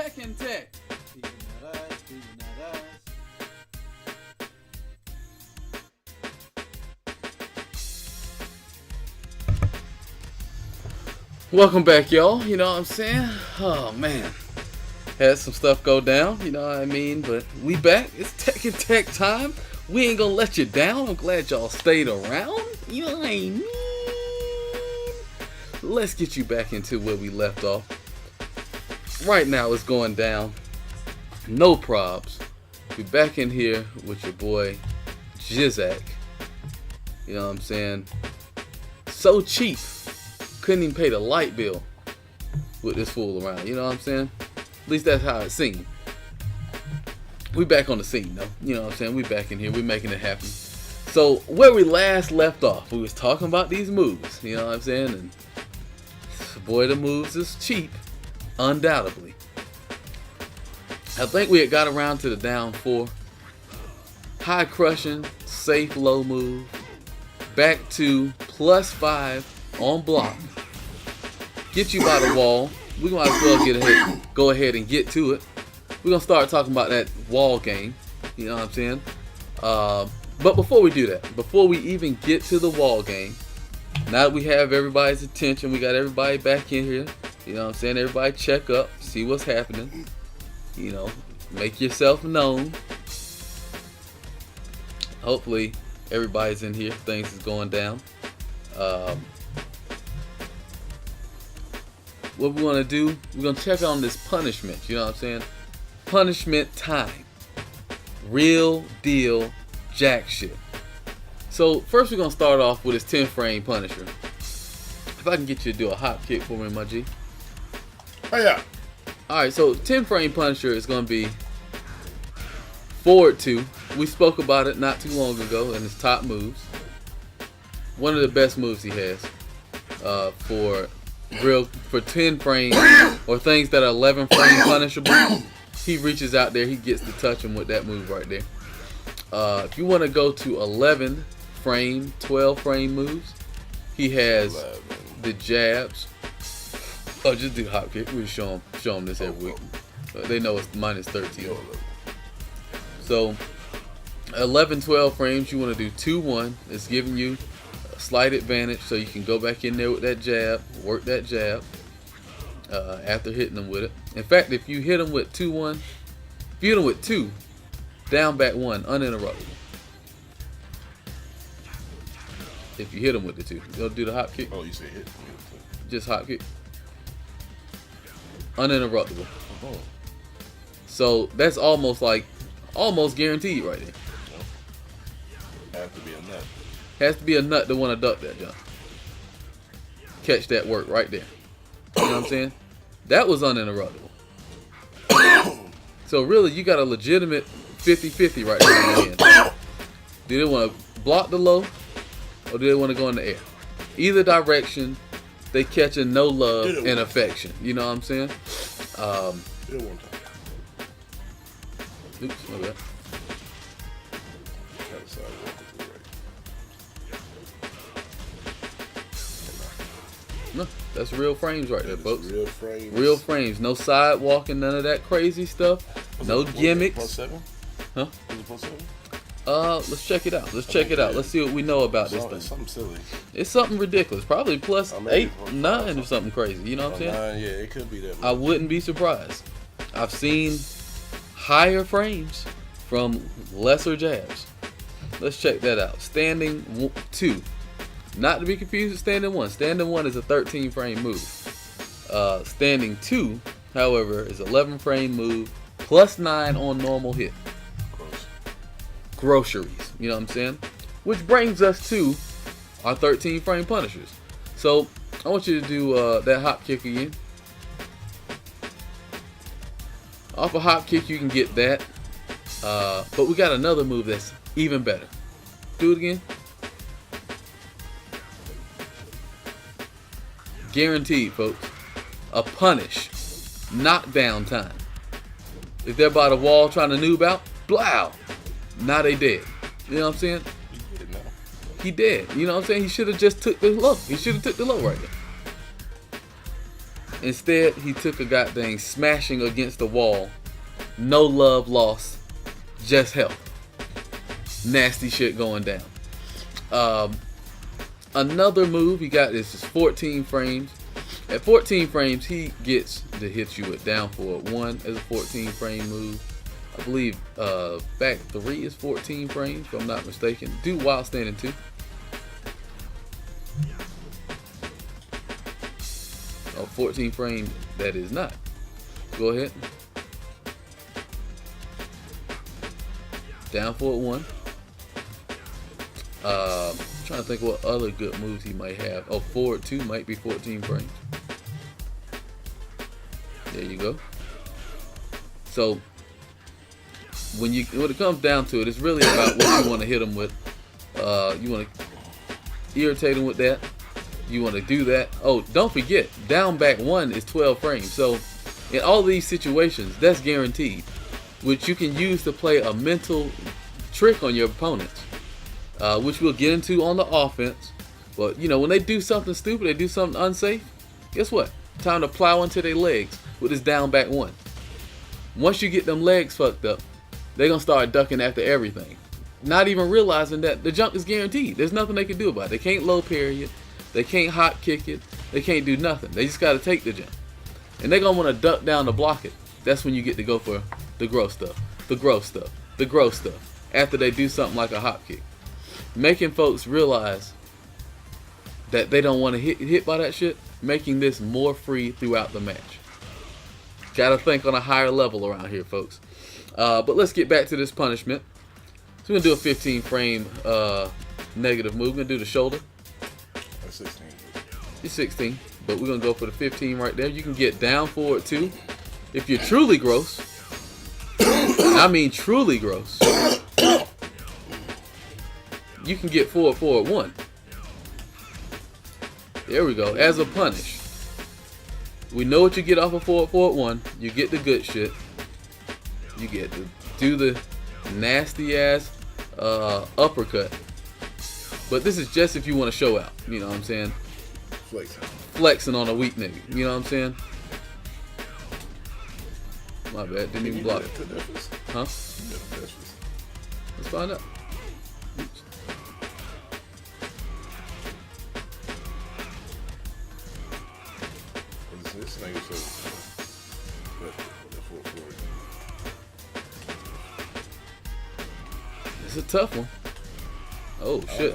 Tekken Tech. Welcome back, y'all. You know what I'm saying? Oh, man. Had some stuff go down, you know what I mean? But we back. It's Tekken Tech time. We ain't gonna let you down. I'm glad y'all stayed around. You know what I mean? Let's get you back into where we left off. Right now it's going down. No probs. We back in here with your boy JACK. You know what I'm saying? So cheap. Couldn't even pay the light bill with this fool around. You know what I'm saying? At least that's how it seemed. We back on the scene though. You know what I'm saying? We back in here. We making it happen. So where we last left off, we was talking about these moves. You know what I'm saying? And boy, the moves is cheap. Undoubtedly. I think we had got around to the down 4. High crushing, safe low move. Back to +5 on block. Get you by the wall. We might as well go ahead and get to it. We're gonna start talking about that wall game. You know what I'm saying? But before we do that, before we even get to the wall game, now that we have everybody's attention, we got everybody back in here. You know what I'm saying? Everybody check up, see what's happening. You know, make yourself known. Hopefully everybody's in here. Things is going down. What we want to do, we're going to check on this punishment. You know what I'm saying? Punishment time. Real deal jack shit. So first we're going to start off with his 10 frame punisher. If I can get you to do a hop kick for me, my G. Oh yeah. Alright, so 10 frame punisher is going to be forward 2. We spoke about it not too long ago in his top moves. One of the best moves he has for 10 frames or things that are 11 frame punishable. He reaches out there, he gets to touch him with that move right there. If you want to go to 11 frame, 12 frame moves, he has the jabs. Oh, just do hop kick. We show them this every week. They know it's -13. So 11, 12 frames, you want to do 2-1. It's giving you a slight advantage, so you can go back in there with that jab, work that jab after hitting them with it. In fact, if you hit them with 2-1, if you hit them with 2, down back 1, uninterrupted. If you hit them with the 2, go do the hop kick. Oh, you say hit? Just hop kick. Uninterruptible. Oh. So that's almost guaranteed right there. Have to be a nut. Has to be a nut to want to duck that jump. Catch that work right there. You know what I'm saying? That was uninterruptible. So really, you got a legitimate 50-50 right there in the end. Do they want to block the low, or do they want to go in the air? Either direction, they catching no love and affection. You know what I'm saying? Did it one time. Oops, my bad. No, that's real frames right there, folks. Real frames. Real frames. No side walking, none of that crazy stuff. No gimmicks. +7? Huh? Was it +7? Let's check it out. Let's check it out. Let's see what we know about this thing. Something silly. It's something ridiculous. Probably +8, 9 or something crazy. You know what I'm saying? 9, yeah, it could be that much. I wouldn't be surprised. I've seen higher frames from lesser jabs. Let's check that out. Standing 2. Not to be confused with standing 1. Standing 1 is a 13 frame move. Standing 2, however, is 11 frame move +9 on normal hit. Groceries, you know what I'm saying? Which brings us to our 13 frame punishers. So I want you to do that hop kick again. Off a hop kick you can get that, but we got another move that's even better. Do it again. Guaranteed, folks. A punish. Knockdown time. If they're by the wall trying to noob out, blow. Now they dead. You know what I'm saying? He did now. He dead. You know what I'm saying? He should have just took the low. He should have took the low right there. Instead, he took a goddamn smashing against the wall. No love lost, just health. Nasty shit going down. Another move he got is just 14 frames. At 14 frames, he gets to hit you with down forward 1 as a 14 frame move. I believe back 3 is 14 frames, if I'm not mistaken. Do while standing 2. Oh, 14 frame, that is not. Go ahead. Down forward 1. Trying to think what other good moves he might have. Oh, forward 2 might be 14 frames. There you go. So when it comes down to it, it's really about what you want to hit him with. You want to irritate him with that. You want to do that. Oh, don't forget, down back 1 is 12 frames. So in all these situations, that's guaranteed, which you can use to play a mental trick on your opponents, which we'll get into on the offense. But you know, when they do something stupid, they do something unsafe, guess what? Time to plow into their legs with this down back 1. Once you get them legs fucked up, they're gonna start ducking after everything, not even realizing that the jump is guaranteed. There's nothing they can do about it. They can't low parry it, they can't hot kick it, they can't do nothing. They just gotta take the jump, and they're gonna want to duck down to block it. That's when you get to go for the gross stuff, the gross stuff, the gross stuff, after they do something like a hop kick, making folks realize that they don't want to hit by that shit, making this more free throughout the match. Gotta think on a higher level around here, folks. But let's get back to this punishment. So we're gonna do a 15 frame negative move. We're gonna do the shoulder. That's 16. It's 16, but we're gonna go for the 15 right there. You can get down forward 2 if you're truly gross. I mean truly gross. You can get forward 1. There we go. As a punish, we know what you get off of forward 1. You get the good shit. You get to do the nasty ass uppercut. But this is just if you want to show out. You know what I'm saying? Flexing on a weak nigga. You know what I'm saying? My bad. Didn't even block it. Huh? Let's find out. This thing is so. It's a tough one. Oh shit.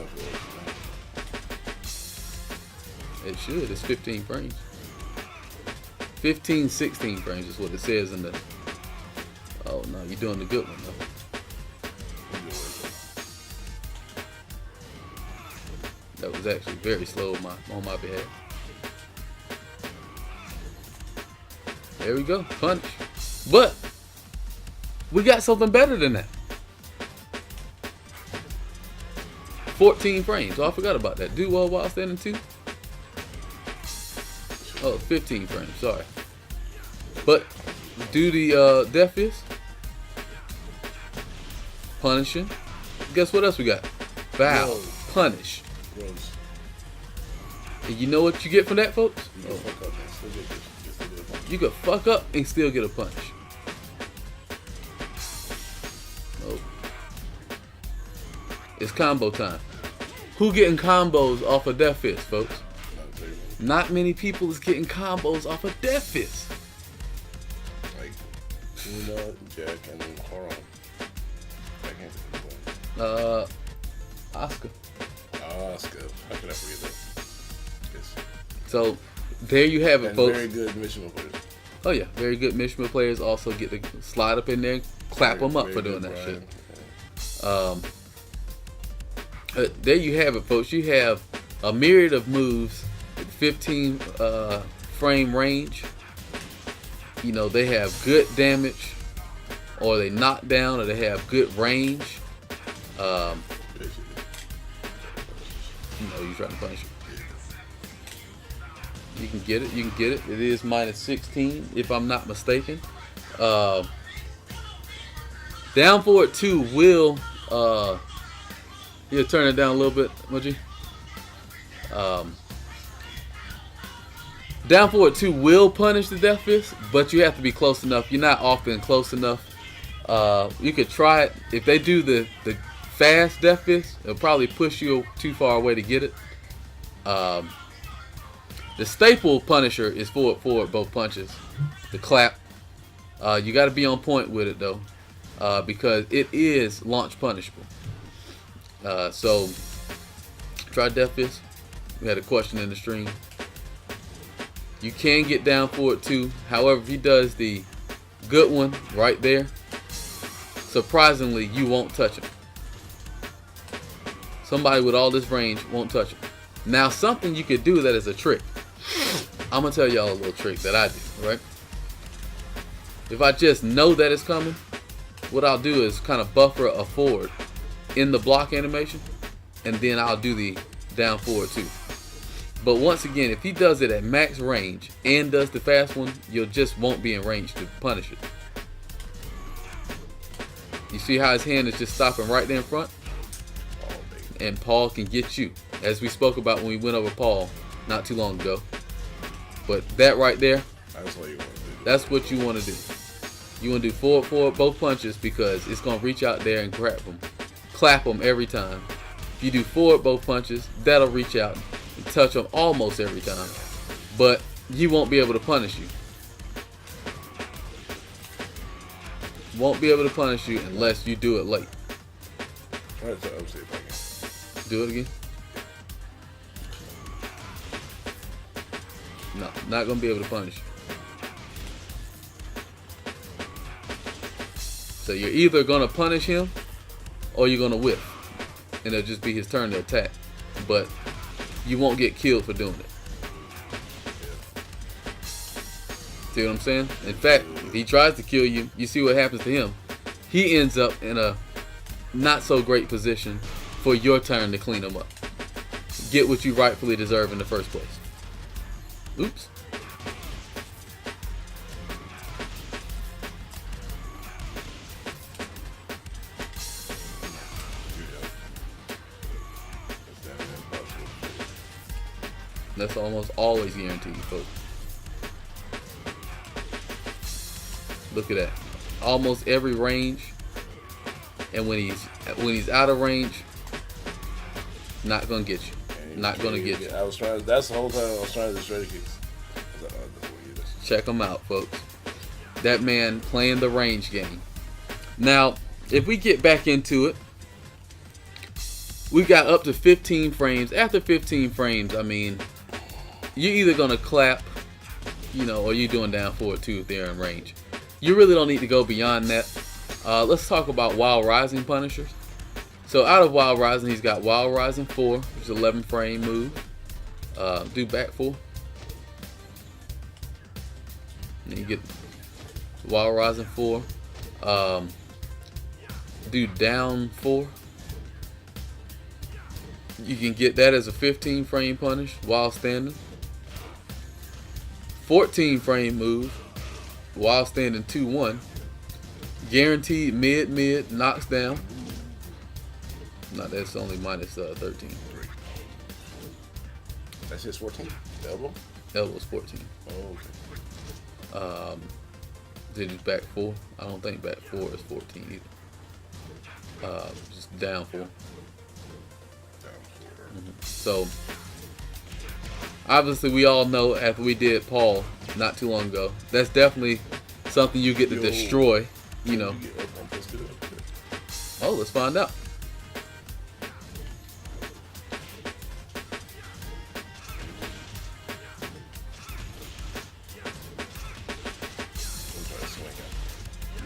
It should. It's 15 frames. 15, 16 frames is what it says in the. Oh no, you're doing the good one though. That was actually very slow on my behalf. There we go, punch. But we got something better than that. 14 frames. Oh, I forgot about that. Do well while standing 2. Oh, 15 frames. Sorry. But do the death fist. Punishing. Guess what else we got? Bow. No. Punish. Gross. And you know what you get from that, folks? You can fuck up and still get this. You could fuck up and still get a punch. Oh. It's combo time. Who getting combos off of Death Fist, folks? Not many people is getting combos off of Death Fist. Like Tina, Jack, and Horon. I can't think of Oscar. Oscar. How could I forget that? Yes. So there you have it, And folks. very good Mishima players. Oh yeah, very good Mishima players also get to slide up in there and clap them up for doing that shit. Yeah. There you have it, folks. You have a myriad of moves with 15 frame range. You know, they have good damage, or they knock down, or they have good range. You know, you're trying to punish it. You can get it. You can get it. It is minus 16, if I'm not mistaken. Down forward 2 will you'll turn it down a little bit, Moji. Down forward 2 will punish the death fist, but you have to be close enough. You're not often close enough. You could try it. If they do the fast death fist, it'll probably push you too far away to get it. The staple punisher is forward both punches. The clap. You got to be on point with it though, because it is launch punishable. So try death fist. We had a question in the stream. You can get down forward 2. However, if he does the good one right there, surprisingly, you won't touch him. Somebody with all this range won't touch him. Now, something you could do that is a trick. I'm going to tell y'all a little trick that I do, right? If I just know that it's coming, what I'll do is kind of buffer a forward in the block animation, and then I'll do the down forward 2. But once again, if he does it at max range and does the fast one, you just won't be in range to punish it. You see how his hand is just stopping right there in front? And Paul can get you, as we spoke about when we went over Paul not too long ago. But that right there, that's what you want to do. That's what you want to do. You want to do forward both punches, because it's going to reach out there and clap them every time. If you do forward both punches, that'll reach out and touch them almost every time, but he won't be able to punish you. Won't be able to punish you unless you do it late. Do it again. No, not gonna be able to punish you. So you're either gonna punish him or you're gonna whiff, and it'll just be his turn to attack. But you won't get killed for doing it. See what I'm saying? In fact, if he tries to kill you, you see what happens to him. He ends up in a not so great position for your turn to clean him up. Get what you rightfully deserve in the first place. Oops. That's almost always guaranteed, folks. Look at that. Almost every range. And when he's out of range, not gonna get you. Not gonna get you. I was trying. That's the whole time I was trying to do straight kicks. Check him out, folks. That man playing the range game. Now, if we get back into it, we've got up to 15 frames. After 15 frames, I mean, you're either gonna clap, or you're doing down forward 2 if they're in range. You really don't need to go beyond that. Let's talk about Wild Rising punishers. So out of Wild Rising, he's got Wild Rising 4, which is 11 frame move. Do back 4. Then you get Wild Rising 4. Do down 4. You can get that as a 15 frame punish while standing. 14 frame move while standing 2-1. Guaranteed mid knocks down. No, that's only minus 13. That's just 14. Elbow? Elbow's 14. Oh, okay. Then it's back 4. I don't think back 4 is 14 either. Just down 4. So obviously we all know, after we did Paul not too long ago, that's definitely something you get to destroy, Oh, let's find out.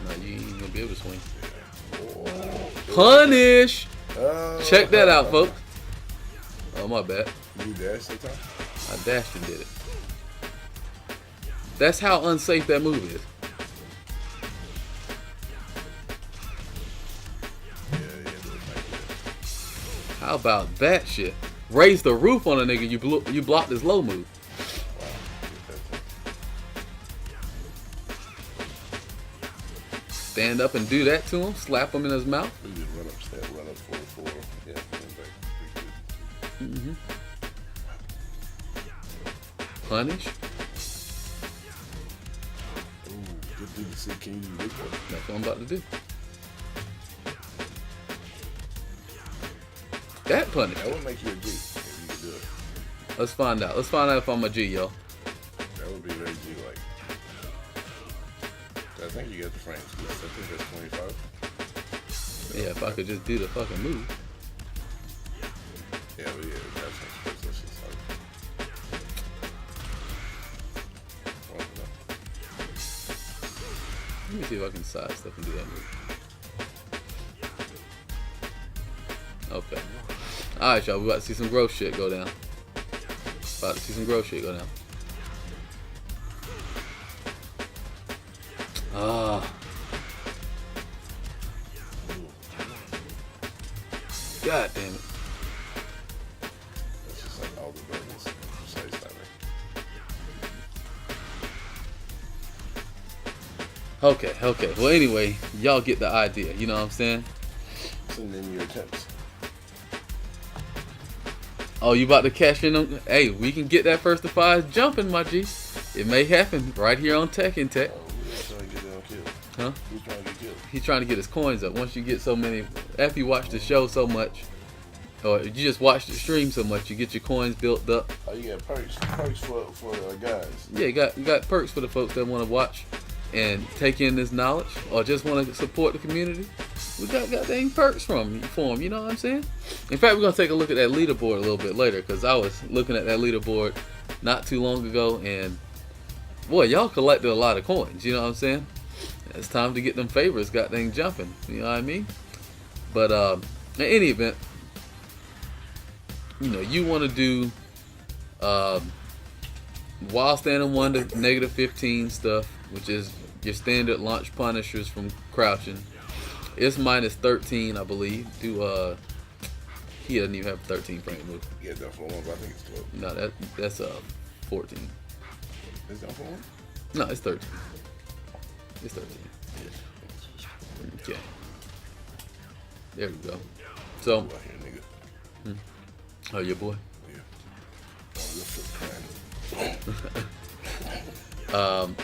No, you ain't gonna be able to swing. Punish! Check that out, folks. Oh, my bad. You dashed sometime? I dashed and did it. That's how unsafe that move is. How about that shit? Raise the roof on a nigga, you blocked his low move. Stand up and do that to him, slap him in his mouth. We just run up, forward. Yeah, back. Punish. You can see, can you do this one? That's what I'm about to do. That punish. That would make you a G if you could do it. Let's find out. Let's find out if I'm a G, yo. That would be very G-like. I think you got the frames. I think that's 25. Yeah, if I could just do the fucking move. Yeah, but yeah, that's just like. Let me see if I can sidestep and do that move. Okay. Alright, y'all. We about to see some gross shit go down. About to see some gross shit go down. Ah. God damn it. That's just like all the buttons. Precise timing. Okay. Well, anyway, y'all get the idea. You know what I'm saying? So name your attempts. Oh, you about to cash in on? Hey, we can get that first to five jumping, my G. It may happen right here on Tekken Tech. Oh, who's trying to get them killed? Huh? Who's trying to get killed? He's trying to get his coins up. Once you get so many, after you watch the show so much, or you just watch the stream so much, you get your coins built up. Oh, you got perks for guys. Yeah, you got perks for the folks that want to watch and take in this knowledge, or just want to support the community. We got dang perks for them, you know what I'm saying? In fact, we're going to take a look at that leaderboard a little bit later, because I was looking at that leaderboard not too long ago, and boy, y'all collected a lot of coins, you know what I'm saying? It's time to get them favors got dang jumping, you know what I mean? But in any event, you know, you want to do while standing 1 to -15 stuff, which is your standard launch punishers from crouching. It's -13, I believe. He doesn't even have a 13 frame move. Yeah, that for one, but I think it's 12. No, that's 14. Is that for one? No, it's 13. It's 13. Okay. There we go. So, Out here, nigga. oh, your boy. Yeah. Oh, your foot crying.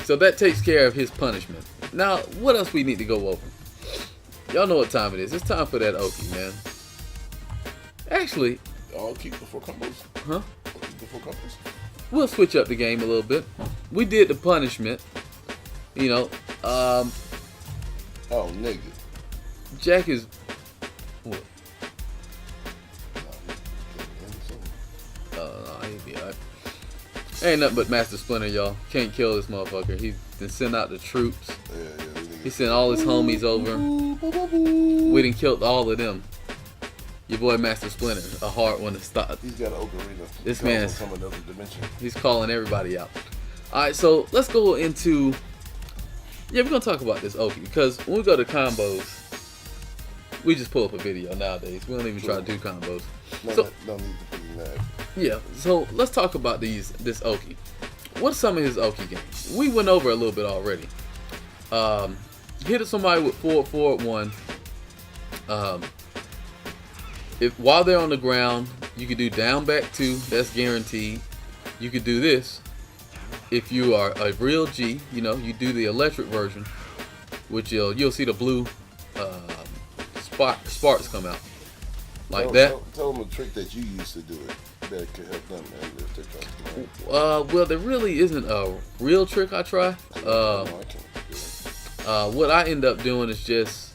So that takes care of his punishment. Now, what else we need to go over? Y'all know what time it is. It's time for that Oki, man. Actually, I'll keep the 4 combos. huh? I'll keep the 4 combos. We'll switch up the game a little bit. We did the punishment. You know, Oh, nigga. Jack is what? No, he'll be alright. Ain't nothing but Master Splinter, y'all. Can't kill this motherfucker. He done sent out the troops. Yeah, He sent all his homies over. We done killed all of them. Your boy Master Splinter, a hard one to stop. He's got an ocarina. This He comes man's- from another dimension. He's calling everybody out. Alright, so let's go into... Yeah, we're going to talk about this Oki. Because when we go to combos, we just pull up a video nowadays. We don't even try to do combos. No, So- no need to put him mad. Yeah, so let's talk about this Oki. What's some of his Oki games? We went over a little bit already. Hit somebody with forward 1. If while they're on the ground, you could do down back 2. That's guaranteed. You could do this. If you are a real G, you know, you do the electric version, which you'll see the blue sparks come out like that. Tell them a trick that you used to do it that could help them, man, if they're trying to learn. Well, there really isn't a real trick I try. No, I can't do it. What I end up doing is just,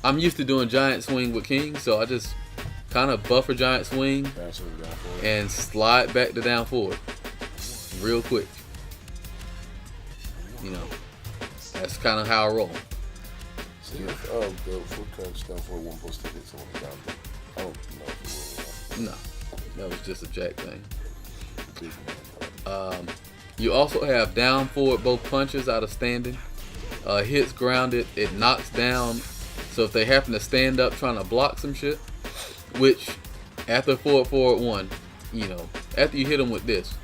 I'm used to doing giant swing with King, so I just kind of buffer giant swing Bounce it down forward. and slide back to down forward real quick. You know, that's kind of how I roll. See if the foot crunch down forward one supposed to hit someone down there. I don't know if it will or No, that was just a Jack thing. not. Big man. You also have down forward both punches out of standing. Hits grounded, it knocks down. So if they happen to stand up trying to block some shit, which after forward 1, you know, after you hit them with this,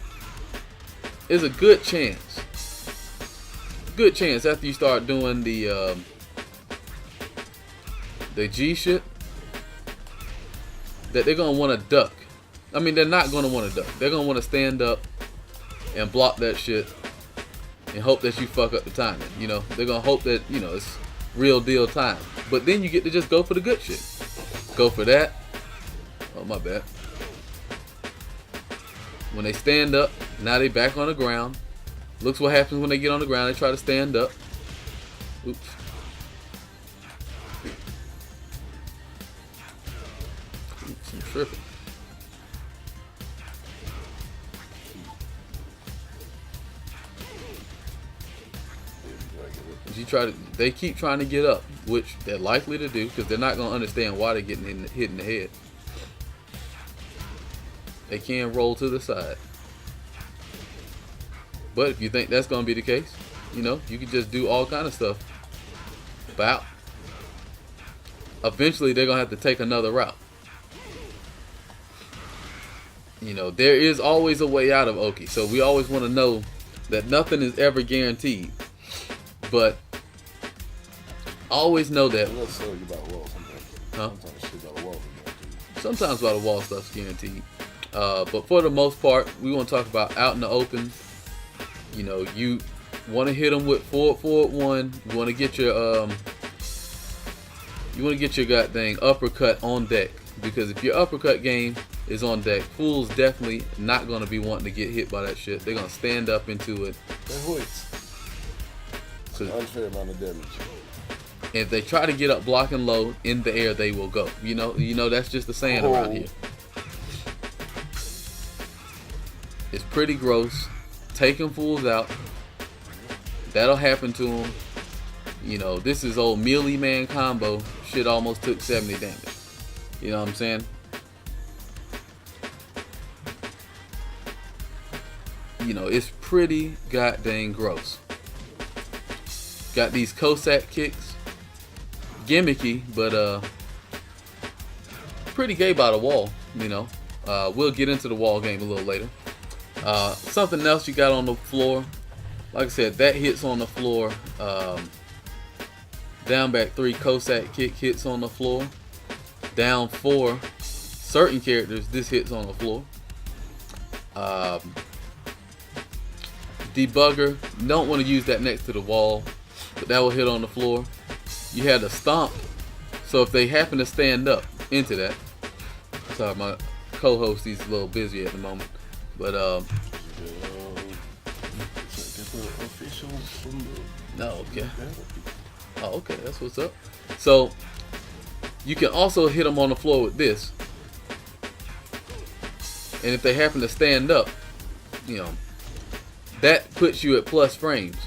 is a good chance after you start doing the G shit that they're gonna want to duck. I mean, they're not gonna want to duck. They're gonna want to stand up and block that shit and hope that you fuck up the timing. You know, they're gonna hope that, you know, it's real deal time. But then you get to just go for the good shit. Go for that. Oh, my bad. When they stand up, now they back on the ground. Looks what happens when they get on the ground. They try to stand up. Oops. Oops, I'm tripping. They keep trying to get up, which they're likely to do because they're not going to understand why they're getting hit in the head. They can roll to the side. But if you think that's going to be the case, you know, you can just do all kind of stuff. Bow. Eventually, they're going to have to take another route. You know, there is always a way out of Oki. So we always want to know that nothing is ever guaranteed. But always know that. Huh? Sometimes by the wall stuff's guaranteed. But for the most part, we want to talk about out in the open. You know, you want to hit them with forward one. You want to get your god dang uppercut on deck, because if your uppercut game is on deck, fools definitely not going to be wanting to get hit by that shit. They're going to stand up into it. Unfair amount of damage. If they try to get up blocking low in the air, they will go. You know that's just the saying around here. It's pretty gross. Taking fools out. That'll happen to them. You know, this is old melee man combo. Shit almost took 70 damage. You know what I'm saying? You know, it's pretty goddamn gross. Got these Cossack kicks. Gimmicky, but pretty gay by the wall, you know. We'll get into the wall game a little later. Something else you got on the floor. Like I said, that hits on the floor. Down back 3 Cossack kick hits on the floor. Down 4, certain characters, this hits on the floor. Debugger, don't want to use that next to the wall, but that will hit on the floor. You had a stomp, so if they happen to stand up into that, sorry, my co-host, he's a little busy at the moment, but no, okay. Oh, okay, that's what's up. So you can also hit them on the floor with this, and if they happen to stand up, you know, that puts you at plus frames.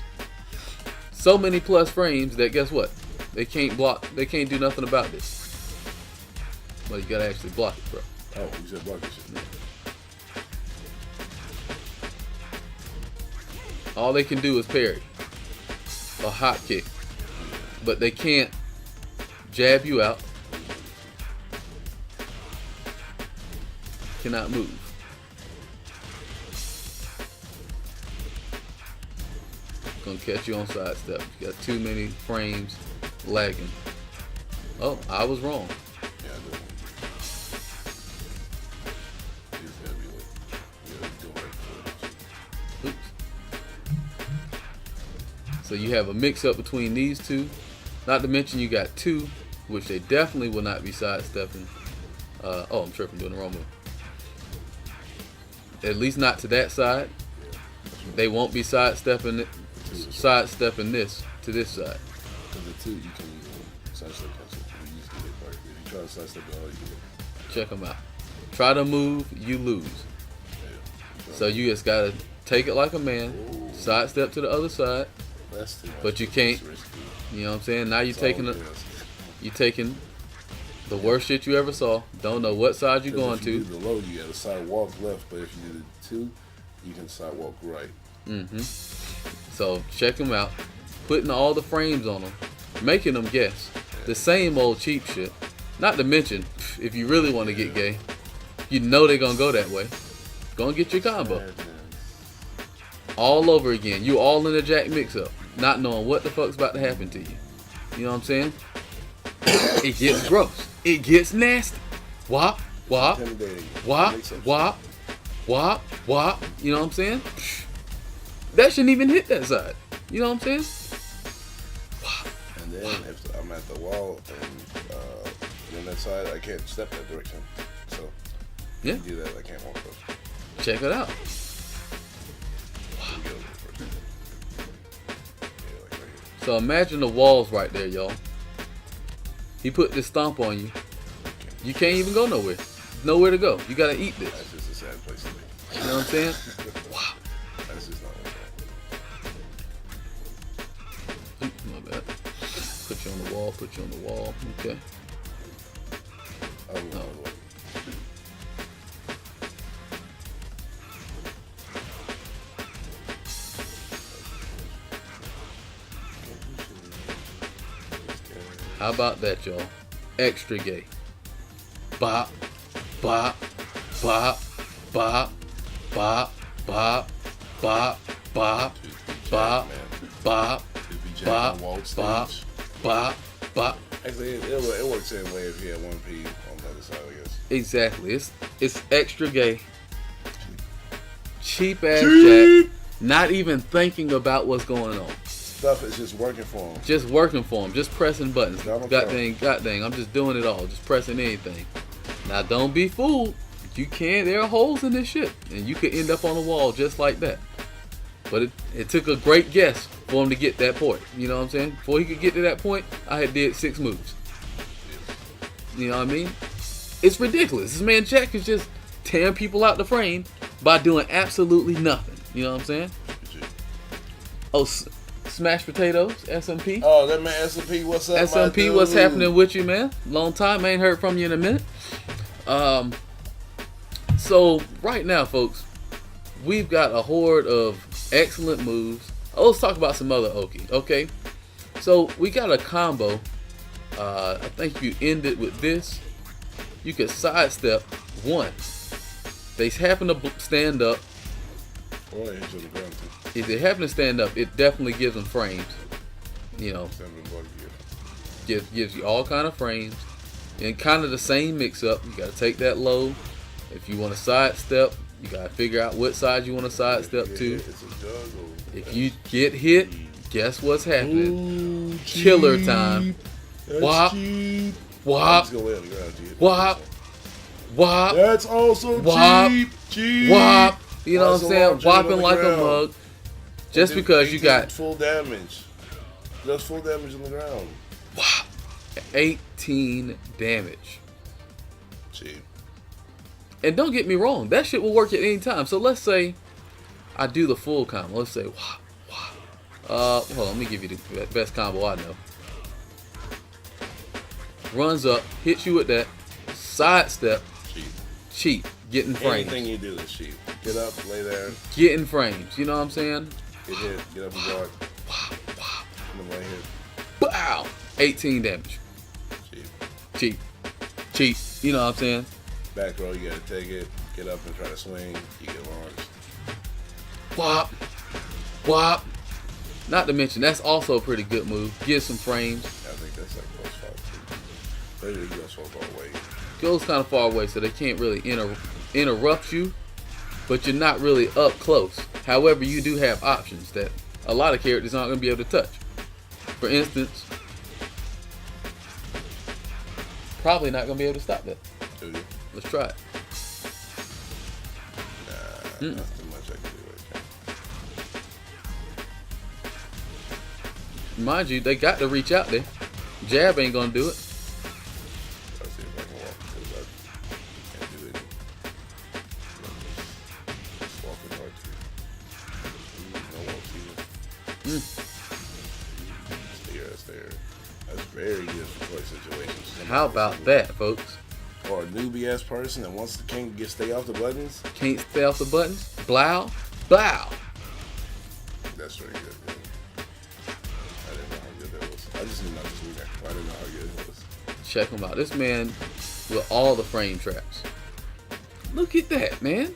So many plus frames that guess what? They can't block. They can't do nothing about this. Well, you gotta actually block it, bro. Oh, you said block this shit. Yeah. All they can do is parry, a hop kick, but they can't jab you out. Cannot move. Gonna catch you on sidestep. You got too many frames lagging. Oh, I was wrong. Yeah, I know. Oops. So you have a mix-up between these two. Not to mention you got 2, which they definitely will not be sidestepping. Oh, I'm tripping, doing the wrong move. At least not to that side. They won't be sidestepping this to this side. Because the 2 you can sidestep cancel. You use the hit part. If you try to sidestep it all, you can get. Check them out. Try to move, you lose. Yeah. So you just gotta take it like a man, sidestep to the other side, but you can't. You know what I'm saying? Now you're taking the worst shit you ever saw. Don't know what side you're going to. If you do the low, you got to sidewalk left, but if you do the 2, you can sidewalk right. So check them out. Putting all the frames on them, making them guess. The same old cheap shit. Not to mention, if you really want to get gay, you know they're gonna go that way. Gonna get your combo. All over again. You all in the Jack mix-up, not knowing what the fuck's about to happen to you. You know what I'm saying? It gets gross. It gets nasty. Wop, wop, wop, wop, wop, wop. You know what I'm saying? that shouldn't even hit that side. You know what I'm saying? And then if I'm at the wall and on that side, I can't step that direction. So Yeah. if you do that, I can't walk up. Check it out. So imagine the walls right there, y'all. He put this stomp on you. You can't even go nowhere. Nowhere to go. You gotta eat this. That's just a sad place to be. You know what I'm saying? Wow. That's just not okay. My bad. Put you on the wall. Put you on the wall. Okay. Oh, no. How about that, y'all? Extra gay. Bop, bop, bop, bop, bop, bop, bop, bop, bop, bop, bop, bop, bop, bop. Actually, it works the same way if you had 1P on the other side, I guess. Exactly. It's extra gay. Cheap ass Jack. Not even thinking about what's going on. Stuff is just working for him. Just working for him. Just pressing buttons. Donald God Trump. dang. I'm just doing it all. Just pressing anything. Now don't be fooled. You can't. There are holes in this shit, and you could end up on the wall just like that. But it took a great guess for him to get that point. You know what I'm saying? Before he could get to that point, I had did 6 moves. You know what I mean? It's ridiculous. This man Jack is just tearing people out the frame by doing absolutely nothing. You know what I'm saying? Oh, smashed potatoes, SMP. Oh, that man SMP, what's up, SMP, my what's dude? happening with you, man? Long time, ain't heard from you in a minute. So right now, folks, we've got a horde of excellent moves. Oh, let's talk about some other Oki, okay? So we got a combo. I think you end it with this. You could sidestep one. They happen to stand up. Or they hit you on the ground too. If they happen to stand up, it definitely gives them frames. You know, gives you all kind of frames. And kind of the same mix-up. You got to take that low. If you want to sidestep, you got to figure out what side you want to sidestep to. If you get hit, guess what's happening? Ooh, Killer time. Wop, wop, wop, wop. That's also wop, cheap. wop. You know what I'm saying? Whopping Whopping like a mug. Just because you got full damage. Just full damage on the ground. Whop. 18 damage. Cheap. And don't get me wrong, that shit will work at any time. So let's say I do the full combo. Let's say whop, whop. Hold on, let me give you the best combo I know. Runs up, hits you with that, sidestep, cheap, getting frames. Anything you do is cheap. Get up, lay there. Getting frames, you know what I'm saying? Get hit, get up and guard. Come right here. Bow! 18 damage. Cheap. You know what I'm saying? Back row, you gotta take it, get up and try to swing, you get launched. Whop. Not to mention, that's also a pretty good move. Get some frames. I think that's like close five. Maybe it goes so far away. Goes kind of far away, so they can't really interrupt you, but you're not really up close. However, you do have options that a lot of characters aren't going to be able to touch. For instance, probably not going to be able to stop that. Do you? Let's try it. Nah, not too much I can do right now. Mind you, they got to reach out there. Jab ain't going to do it. I'll see if I can walk because I can't do it. Just walking hard too. No walk either. That's there. That's very difficult situations. How about that, folks? Or a newbie ass person that wants to can't get stay off the buttons. Can't stay off the buttons. Blow. That's very good. Man. I didn't know how good that was. I just didn't know this week. I didn't know how good it was. Check him out. This man with all the frame traps. Look at that, man.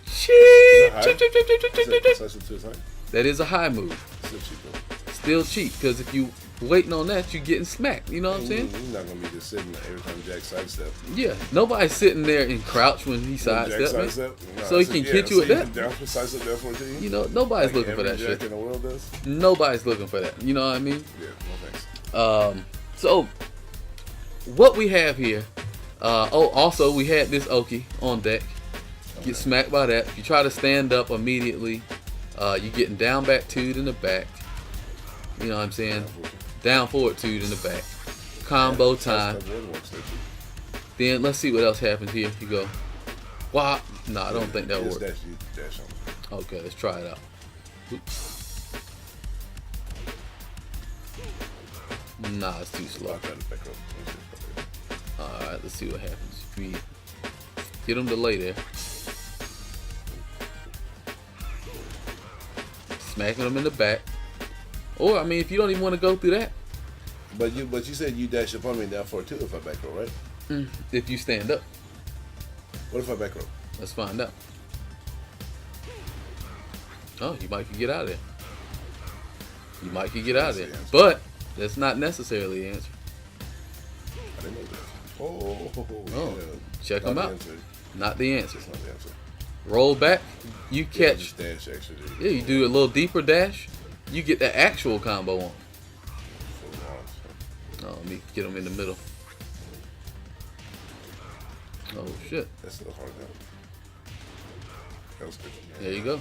Cheap. Such a two time. That is a high move. Still cheap though. Still cheap, because if you waiting on that, you getting smacked. You know what I'm saying? You're not gonna be just sitting there every time Jack sidestep. Yeah, nobody's sitting there and crouch when he sidesteps, man. No, So he can hit you with that. Down for sidestep, down for it. You know, nobody's looking for that Jack shit. in the world does. Nobody's looking for that. You know what I mean? Yeah, no thanks. So what we have here. Also we had this Oki on deck. Get smacked by that. If you try to stand up immediately, you're getting down back 2'd in the back. You know what I'm saying? Down forward 2'd in the back. Combo time. Then let's see what else happens here. You go, whop. No, I don't think that'll work. Dash on. Okay, let's try it out. Oops. Nah, it's too slow. Alright, let's see what happens. If we get him to lay there. Smacking him in the back. Or, I mean, if you don't even want to go through that. But you said you dash upon me down for it too if I back row, right? If you stand up. What if I back row? Let's find out. Oh, you might could get out of there. You might could get out of there. But that's not necessarily the answer. I didn't know that. Oh, yeah. Check them out. Not the answer. That's not the answer. Roll back. You catch. Yeah, dash actually. Yeah, you do a little deeper dash. You get the actual combo on. Oh, let me get him in the middle. Oh shit. That's a little hard though. That was good. There you go.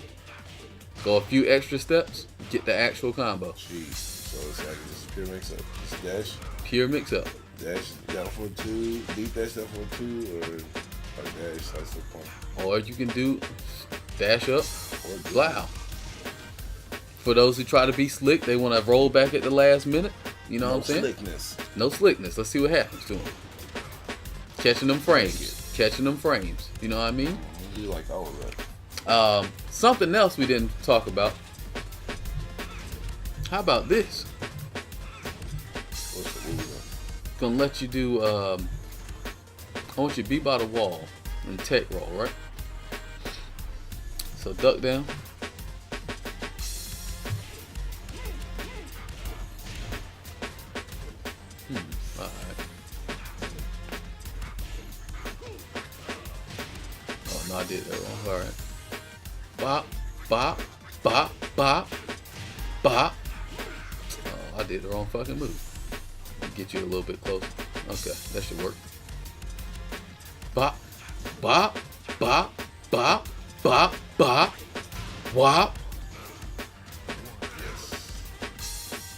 Go a few extra steps. Get the actual combo. Jeez. So it's like just pure mix up. Just dash. Pure mix up. Dash down for 2, deep dash down for 2, or like dash that's the point. Or you can do dash up or blow. For those who try to be slick, they want to roll back at the last minute. You know what I'm saying? Slickness. No slickness. Let's see what happens to him. Catching them frames. Catching them frames. You know what I mean? You like all of that. Something else we didn't talk about. How about this? What's the move? Gonna let you do. I want you to be by the wall and tech roll, right? So duck down. Alright. Oh no, I did that wrong. Alright. Bop, bop, bop, bop, bop. Oh, I did the wrong fucking move. Get you a little bit closer. Okay, that should work. Bop, bop, bop, bop, bop, bop, wop. Yes.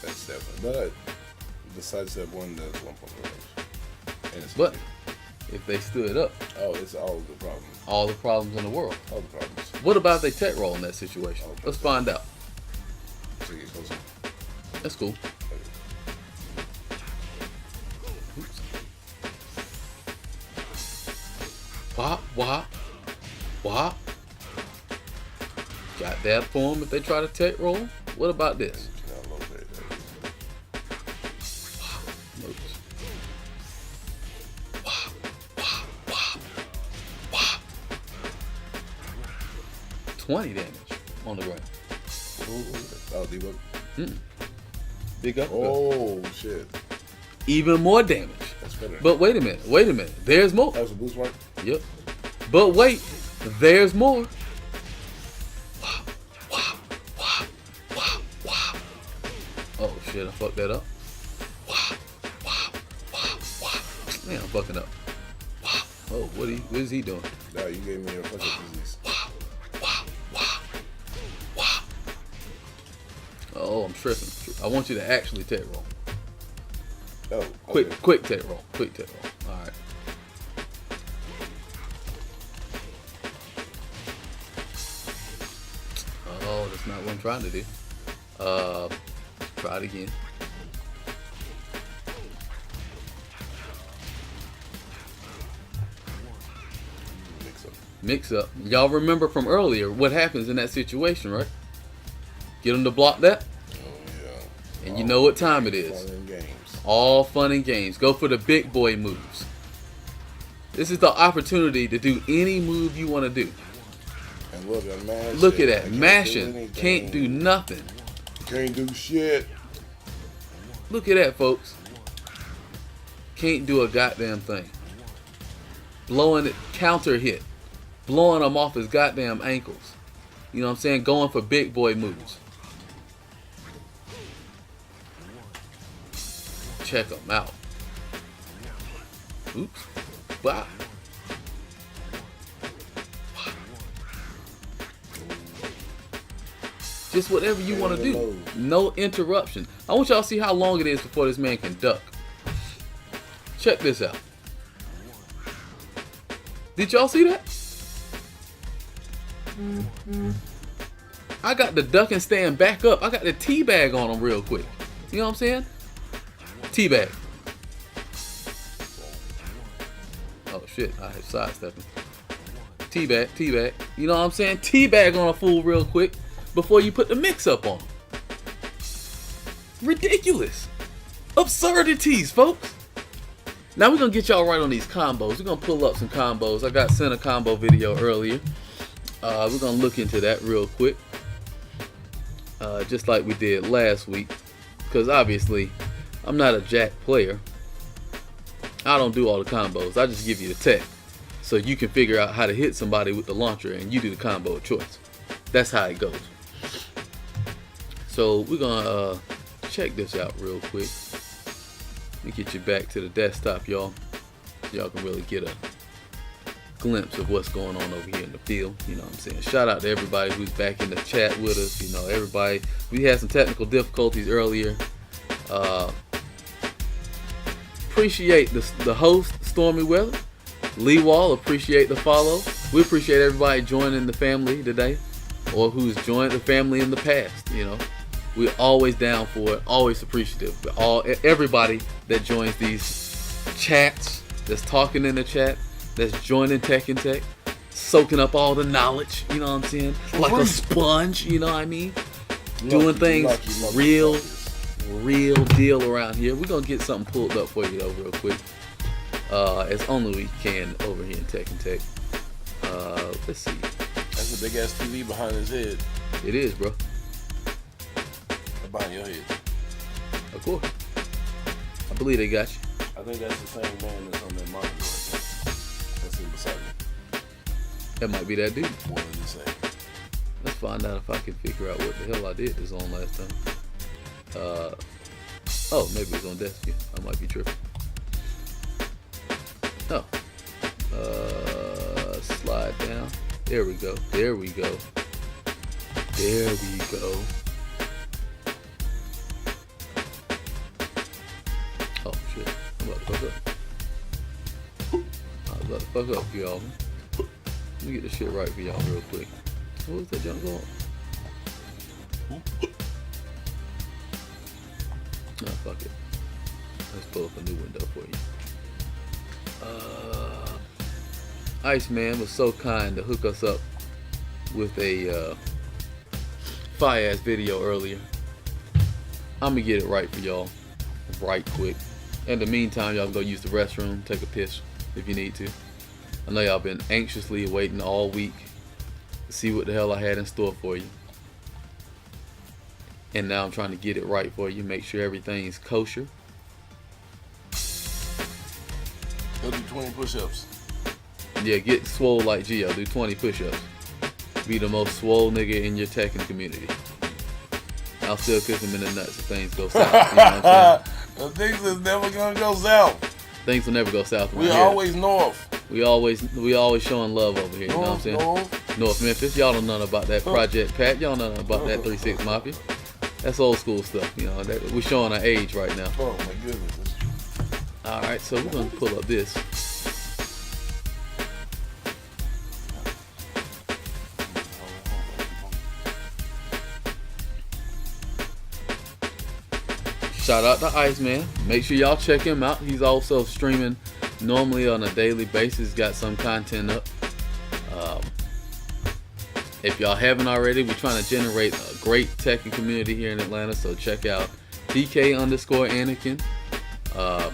That's that one. But besides that one, there's 1 point range. And it's But if they stood up, oh, it's all the problems. all the problems in the world. All the problems. What about if they tech roll in that situation? Let's find out. So you get closer. That's cool. Oops. Wop, wop, wop. Got that for them if they try to tech roll. What about this? Moves. Wop, wop, wop, wop. 20 damage on the ground. Oh, debug. Big up. Oh, shit. Even more damage. That's better. But wait a minute. Wait a minute. There's more. That was a boost mark? Yep. But wait. There's more. Wow, wow, wow, wow, wow. Oh shit, I fucked that up. Wow, wow, wow, wow. Man, I'm fucking up. Wow. Oh, what is he doing? No, you gave me a fucking disease. Wow, wow, wow, wow. Oh, I'm tripping. I want you to actually tech roll. Oh, okay. Quick tech roll. Quick tech roll. All right. Oh, that's not what I'm trying to do. Try it again. Mix up. Y'all remember from earlier what happens in that situation, right? Get them to block that. Oh, yeah. And you know what time it is. Fun and games. All fun and games. Go for the big boy moves. This is the opportunity to do any move you want to do. And look at mashing. Look at that. Mashing. Can't do nothing. Can't do shit. Look at that, folks. Can't do a goddamn thing. Blowing it, counter hit. Blowing him off his goddamn ankles. You know what I'm saying? Going for big boy moves. Check him out. Oops. Bye. Just whatever you want to do. No interruption. I want y'all to see how long it is before this man can duck. Check this out. Did y'all see that? I got the duck and stand back up. I got the teabag on him real quick. You know what I'm saying? Teabag. Oh shit, I had sidestepping. Teabag, teabag. You know what I'm saying? Teabag on a fool real quick before you put the mix up on him. Ridiculous. Absurdities, folks. Now we're going to get y'all right on these combos. We're going to pull up some combos. I got sent a combo video earlier. We're going to look into that real quick. Just like we did last week. Because obviously, I'm not a Jack player. I don't do all the combos. I just give you the tech. So you can figure out how to hit somebody with the launcher and you do the combo of choice. That's how it goes. So we're going to check this out real quick. Let me get you back to the desktop, y'all. So y'all can really get a glimpse of what's going on over here in the field. You know what I'm saying? Shout out to everybody who's back in the chat with us. You know, everybody. We had some technical difficulties earlier. Appreciate the host, Stormy Weather. Lee Wall, appreciate the follow. We appreciate everybody joining the family today, or who's joined the family in the past. You know, we're always down for it, always appreciative. Everybody that joins these chats, that's talking in the chat, that's joining TEKKEN TECH, soaking up all the knowledge. You know what I'm saying? Like a sponge. You know what I mean? Doing things real deal around here. We're gonna get something pulled up for you though real quick. As only we can over here in TEKKEN TECH. Let's see. That's a big ass TV behind his head. It is, bro. Behind your head. Of course. I believe they got you. I think that's the same man that's on that monitor right there. That's him beside me. That might be that dude. One of the same. Let's find out if I can figure out what the hell I did this on last time. Oh, maybe it was on Destiny. I might be tripping. Oh. Slide down. There we go. There we go. There we go. Oh shit. I'm about to fuck up. I was about to fuck up, y'all. Let me get this shit right for y'all real quick. What was that junk going? No, fuck it. Let's pull up a new window for you. Iceman was so kind to hook us up with a fire ass video earlier. I'm gonna get it right for y'all right quick. In the meantime, y'all can go use the restroom, take a piss if you need to. I know y'all been anxiously waiting all week to see what the hell I had in store for you. And now I'm trying to get it right for you, make sure everything's kosher. Go do 20 push-ups. Yeah, get swole like Gio, do 20 push-ups. Be the most swole nigga in your Tekken community. I'll still kiss him in the nuts if things go south. You know what I'm saying? Things is never gonna go south. Things will never go south. We always north. We always showing love over here. You know what I'm saying? North Memphis. Y'all don't know nothing about that Project Pat. Y'all don't know nothing about that 3-6 Mafia. That's old school stuff. You know, we're showing our age right now. Oh my goodness. All right, so we're gonna pull up this. Shout out to Iceman. Make sure y'all check him out. He's also streaming normally on a daily basis. Got some content up. If y'all haven't already, we're trying to generate a great Tekken community here in Atlanta. So check out DK_Anakin.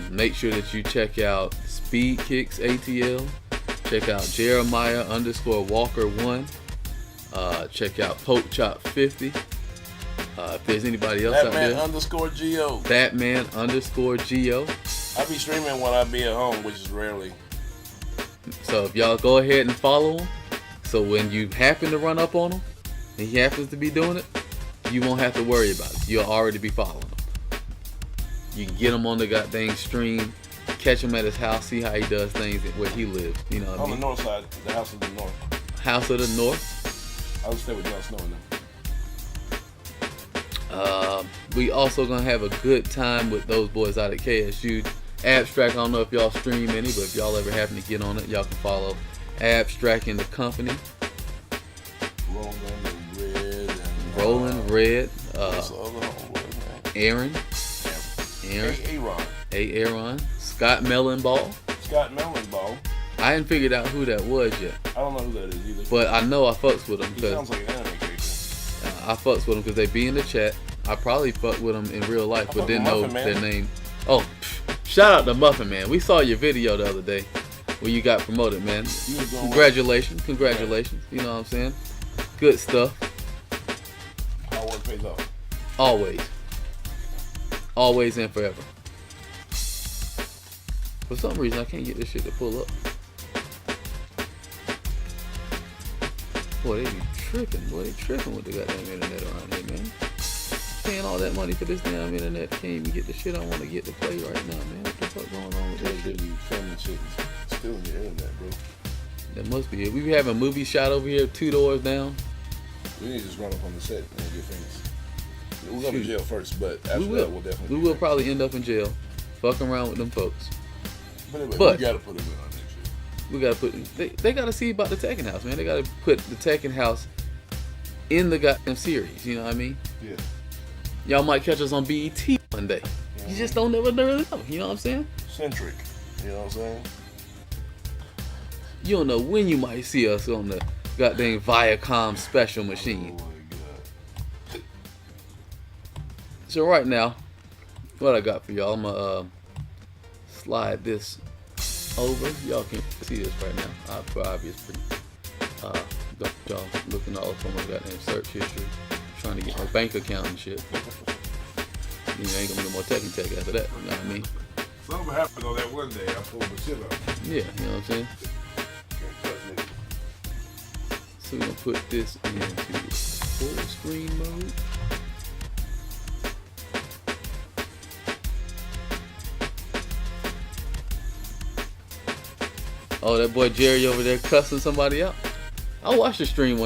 Make sure that you check out Speed Kicks ATL. Check out Jeremiah_Walker1. Check out Poke Chop 50. If there's anybody else out there, Batman_Geo. Batman_Geo. I be streaming when I be at home, which is rarely. So if y'all go ahead and follow him, so when you happen to run up on him, and he happens to be doing it, you won't have to worry about it. You'll already be following him. You can get him on the goddamn stream, catch him at his house, see how he does things where he lives. You know what I mean? On the north side, the house of the north. House of the North. I would stay with Jon Snow in them. We also gonna have a good time with those boys out at KSU. Abstract, I don't know if y'all stream any, but if y'all ever happen to get on it, y'all can follow Abstract in the company. Rolling Red. Aaron. Aaron. Scott Mellenball. I hadn't figured out who that was yet. I don't know who that is either. But I know I fucks with him. He sounds like an anime character. I fucks with them because they be in the chat. I probably fucked with them in real life, but didn't know their name. Oh, shout out to Muffin Man. We saw your video the other day where you got promoted, man. Congratulations. You know what I'm saying? Good stuff. Hard work pays off. Always and forever. For some reason, I can't get this shit to pull up. Boy, they be tripping. Boy, they tripping with the goddamn internet around here, man. Paying all that money for this damn internet. Can't even get the shit I want to get to play right now, man. What the fuck going on with that shit? You filming shit still in your internet, bro. That must be it. We be having a movie shot over here 2 doors down. We need to just run up on the set and get famous. We'll go to jail first, but after that, we'll definitely. We will probably end up in jail, fucking around with them folks. But anyway, we gotta put them in on that shit. We gotta put. They gotta see about the Tekken House, man. They gotta put the Tekken House in the goddamn series. You know what I mean? Yeah. Y'all might catch us on BET one day. You just don't never really know. You know what I'm saying? Centric. You know what I'm saying? You don't know when you might see us on the goddamn Viacom special machine. Oh my God. So right now, what I got for y'all, I'm gonna slide this over. Y'all can't see this right now, for obvious reasons. Don't y'all looking all up on my goddamn search history, trying to get my bank account and shit. You know, ain't gonna be no more Tekken Tech after that. You know what I mean? Something happened on that one day. I pulled the shit up. Yeah, you know what I'm saying? So we're gonna put this into full screen mode. Oh, that boy Jerry over there cussing somebody out. I watched the stream one